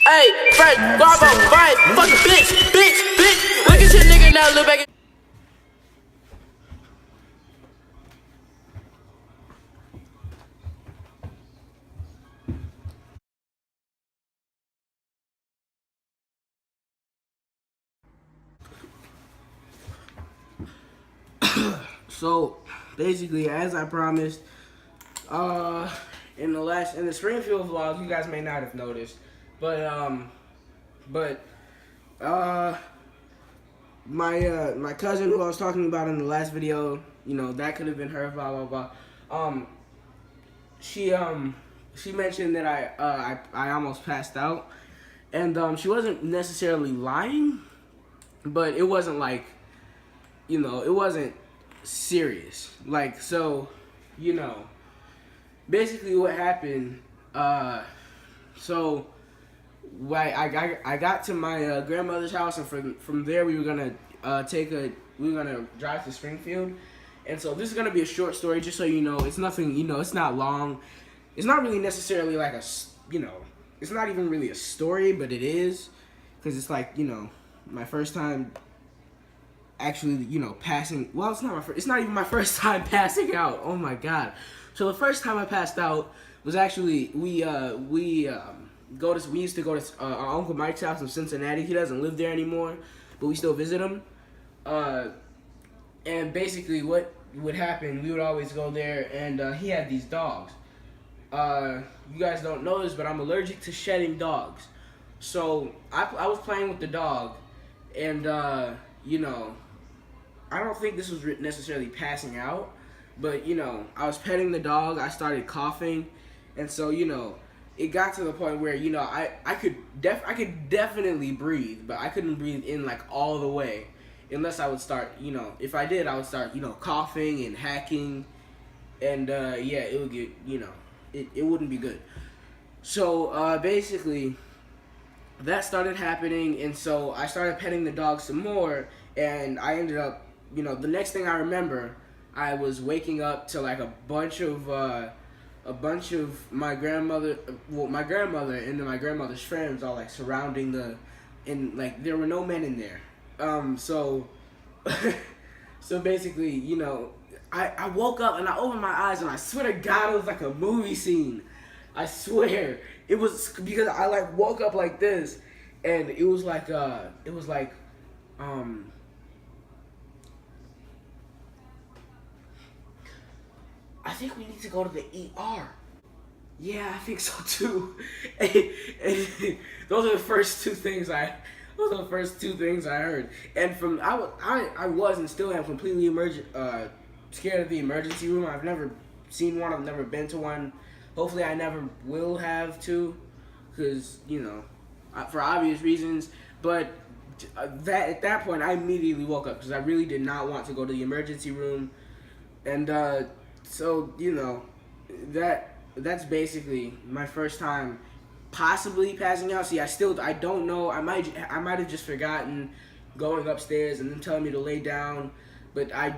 Hey, Frank, Bravo, fight, fucking bitch. Look at your nigga now, look back. So basically, as I promised, in the Springfield vlog, you guys may not have noticed, but my cousin who I was talking about in the last video, you know, that could have been her, blah blah blah. She mentioned that I almost passed out, and she wasn't necessarily lying, but it wasn't like, you know, it wasn't serious. Like, so, you know, basically what happened, so I got to my grandmother's house, and from there we were gonna drive to Springfield. And so this is gonna be a short story, just so you know. It's nothing, you know, it's not long. It's not really necessarily like you know, it's not even really a story, but it is, because it's like, you know, my first time actually, you know, passing. Well, it's not even my first time passing out. Oh my god. So the first time I passed out was actually, we used to go to our Uncle Mike's house in Cincinnati. He doesn't live there anymore, but we still visit him. And basically what would happen, we would always go there, and he had these dogs. You guys don't know this, but I'm allergic to shedding dogs. So I was playing with the dog, and you know, I don't think this was necessarily passing out, but, you know, I was petting the dog, I started coughing, and so, you know, it got to the point where, you know, I could definitely breathe, but I couldn't breathe in like all the way, unless I would start, you know, if I did, I would start, you know, coughing and hacking, and yeah, it would get, you know, it wouldn't be good. So basically, that started happening, and so I started petting the dog some more, and I ended up, you know, the next thing I remember, I was waking up to like a bunch of my grandmother and my grandmother's friends all like surrounding and like there were no men in there. So so basically, you know, I woke up and I opened my eyes, and I swear to God, it was like a movie scene. I swear. It was because I like woke up like this, and it was like I think we need to go to the ER. Yeah, I think so too. And those are the first two things I heard. And from I was and still am completely scared of the emergency room. I've never seen one. I've never been to one. Hopefully, I never will have to, because, you know, for obvious reasons. But at that point, I immediately woke up because I really did not want to go to the emergency room, and so, you know, that's basically my first time possibly passing out. See, I don't know. I might have just forgotten going upstairs and then telling me to lay down, but I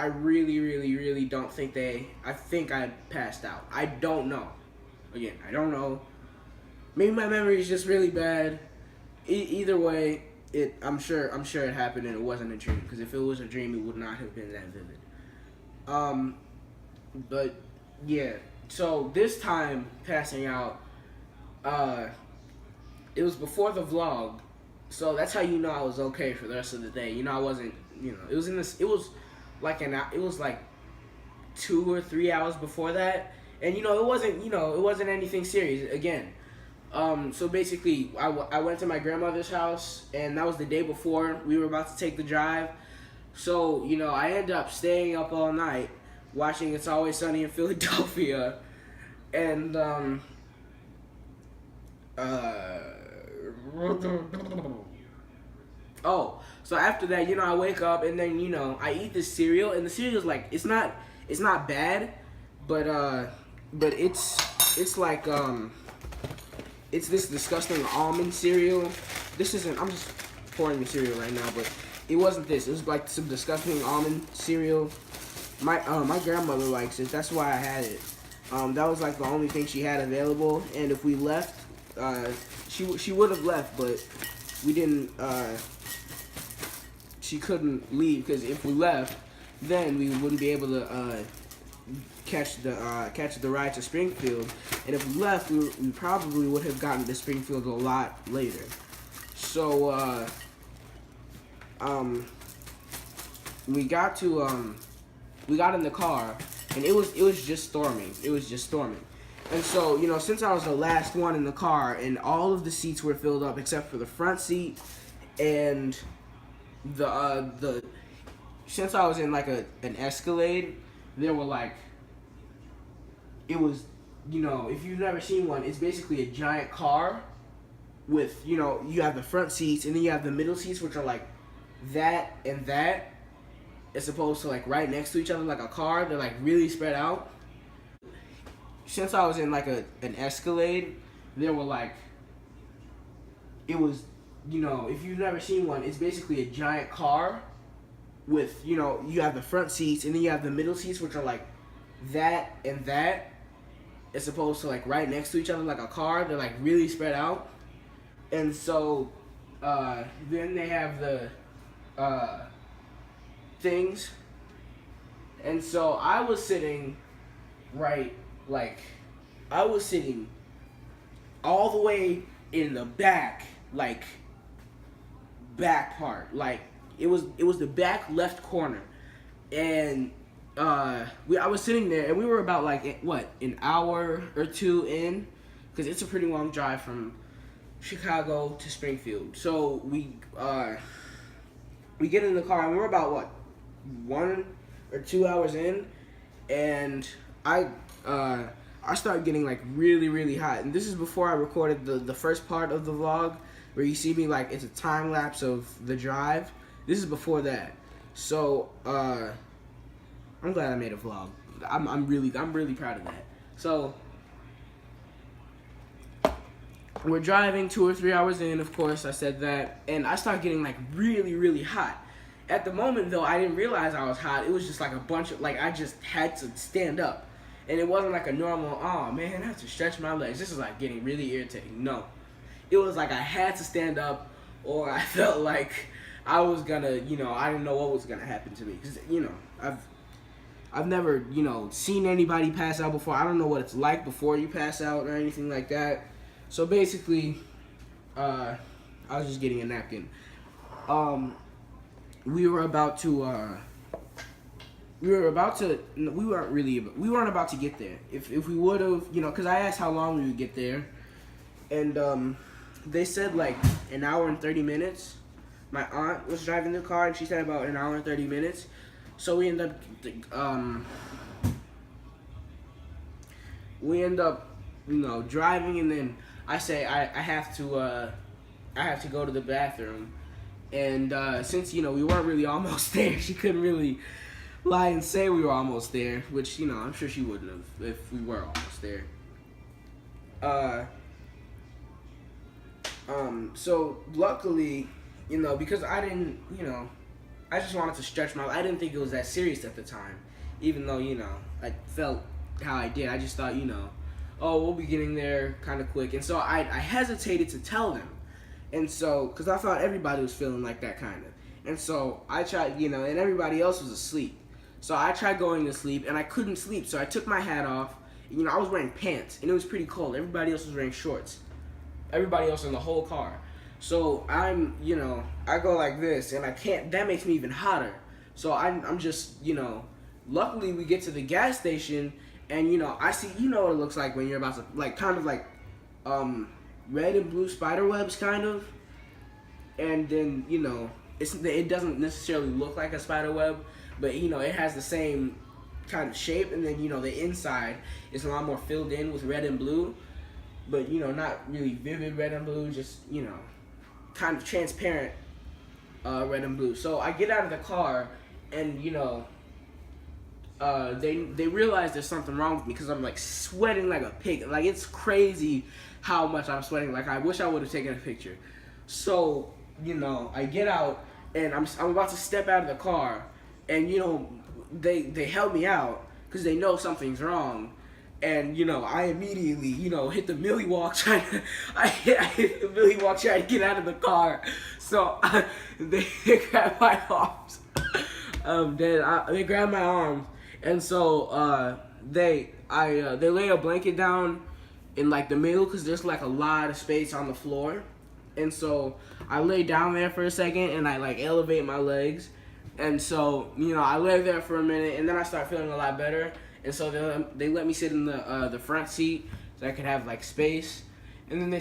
really don't think I think I passed out. I don't know. Again, I don't know. Maybe my memory is just really bad. Either way, I'm sure it happened and it wasn't a dream, because if it was a dream, it would not have been that vivid. But yeah, so this time passing out, it was before the vlog, so that's how you know I was okay for the rest of the day. You know, I wasn't, you know, it was like 2 or 3 hours before that, and you know, it wasn't anything serious again. So basically, I went to my grandmother's house, and that was the day before we were about to take the drive. So, you know, I ended up staying up all night watching It's Always Sunny in Philadelphia, and oh, so after that, you know, I wake up, and then, you know, I eat this cereal, and the cereal's like, it's not bad, but it's like it's this disgusting almond cereal. I'm just pouring the cereal right now, but it wasn't this. It was like some disgusting almond cereal. My grandmother likes it. That's why I had it. That was like the only thing she had available. And if we left she would have left, but we didn't. She couldn't leave because if we left, then we wouldn't be able to catch the ride to Springfield. And if we left, we probably would have gotten to Springfield a lot later. So we got in the car, and it was just storming. It was just storming. And so, you know, since I was the last one in the car, and all of the seats were filled up except for the front seat, and the since I was in like an Escalade, there were like, it was, you know, if you've never seen one, it's basically a giant car with, you know, you have the front seats, and then you have the middle seats, which are like that and that, as opposed to like right next to each other like a car. They're like really spread out. Since I was in like an Escalade, there were like, it was, you know, if you've never seen one, it's basically a giant car with, you know, you have the front seats, and then you have the middle seats, which are like that and that, as opposed to like right next to each other like a car. They're like really spread out. And so then they have the things, and so I was sitting right, like, I was sitting all the way in the back, like, back part, like, it was the back left corner, and I was sitting there, and we were about like, what, an hour or two in, because it's a pretty long drive from Chicago to Springfield. So we get in the car, and we're about, what, 1 or 2 hours in, and I started getting like really, really hot. And this is before I recorded the first part of the vlog, where you see me, like, it's a time lapse of the drive. This is before that. So I'm glad I made a vlog. I'm really proud of that. So we're driving 2 or 3 hours in, of course, I said that, and I started getting like really, really hot. At the moment, though, I didn't realize I was hot. It was just like a bunch of, like, I just had to stand up. And it wasn't like a normal, oh man, I have to stretch my legs. This is like getting really irritating. No. It was like I had to stand up, or I felt like I was gonna, you know, I didn't know what was gonna happen to me. Because, you know, I've never, you know, seen anybody pass out before. I don't know what it's like before you pass out or anything like that. So basically, I was just getting a napkin. We weren't about to get there. If we would have, you know, because I asked how long we would get there, and they said like an hour and 30 minutes. My aunt was driving the car, and she said about an hour and 30 minutes. So we end up, you know, driving, and then I say I have to go to the bathroom. And since, you know, we weren't really almost there, she couldn't really lie and say we were almost there, which, you know, I'm sure she wouldn't have if we were almost there. So luckily, you know, because I didn't, you know, I just wanted to stretch I didn't think it was that serious at the time, even though, you know, I felt how I did. I just thought, you know, oh, we'll be getting there kind of quick. And so I hesitated to tell them. And so, because I thought everybody was feeling like that kind of. And so I tried, you know, and everybody else was asleep. So I tried going to sleep, and I couldn't sleep. So I took my hat off. You know, I was wearing pants, and it was pretty cold. Everybody else was wearing shorts. Everybody else in the whole car. So I'm, you know, I go like this, and I can't, that makes me even hotter. So I'm just, you know, luckily we get to the gas station, and, you know, I see, you know what it looks like when you're about to, like, kind of like, red and blue spider webs, kind of. And then, you know, it doesn't necessarily look like a spider web, but, you know, it has the same kind of shape. And then, you know, the inside is a lot more filled in with red and blue, but, you know, not really vivid red and blue, just, you know, kind of transparent red and blue. So I get out of the car, and, you know, they realize there's something wrong with me, because I'm like sweating like a pig. Like, it's crazy how much I'm sweating. Like, I wish I would have taken a picture. So, you know, I get out, and I'm about to step out of the car, and, you know, they help me out because they know something's wrong. And you know, I immediately, you know, hit the Millie walk I hit the Millie walk trying to get out of the car. So they grabbed my arms. They grabbed my arms, and so they lay a blanket down in like the middle because there's like a lot of space on the floor, and so I lay down there for a second and I like elevate my legs, and so you know I lay there for a minute and then I start feeling a lot better. And so they let me sit in the front seat so I could have like space, and then they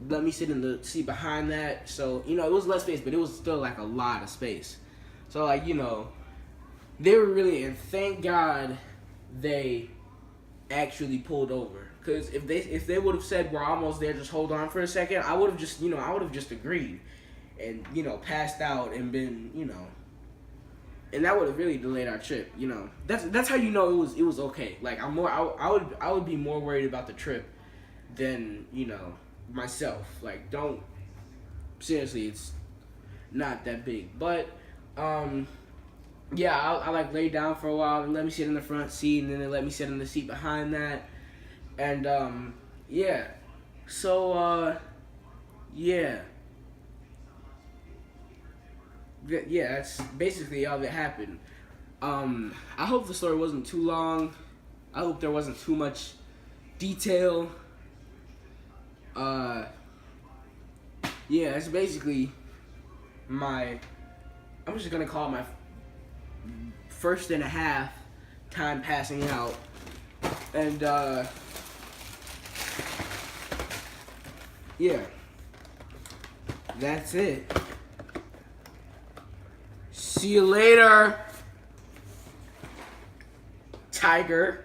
let me sit in the seat behind that. So you know it was less space, but it was still like a lot of space. So like you know, they were really, and thank God they actually pulled over. Cause if they would have said we're almost there, just hold on for a second, I would have just agreed, and you know passed out and been you know. And that would have really delayed our trip, you know. That's how you know it was okay. Like I would be more worried about the trip than you know myself. Like seriously, it's not that big. But yeah, I like laid down for a while and let me sit in the front seat, and then they let me sit in the seat behind that, and yeah, so yeah. Yeah, that's basically all that happened. I hope the story wasn't too long. I hope there wasn't too much detail. Yeah, it's basically I'm just gonna call it my first and a half time passing out. And, yeah, that's it. See you later, Tiger.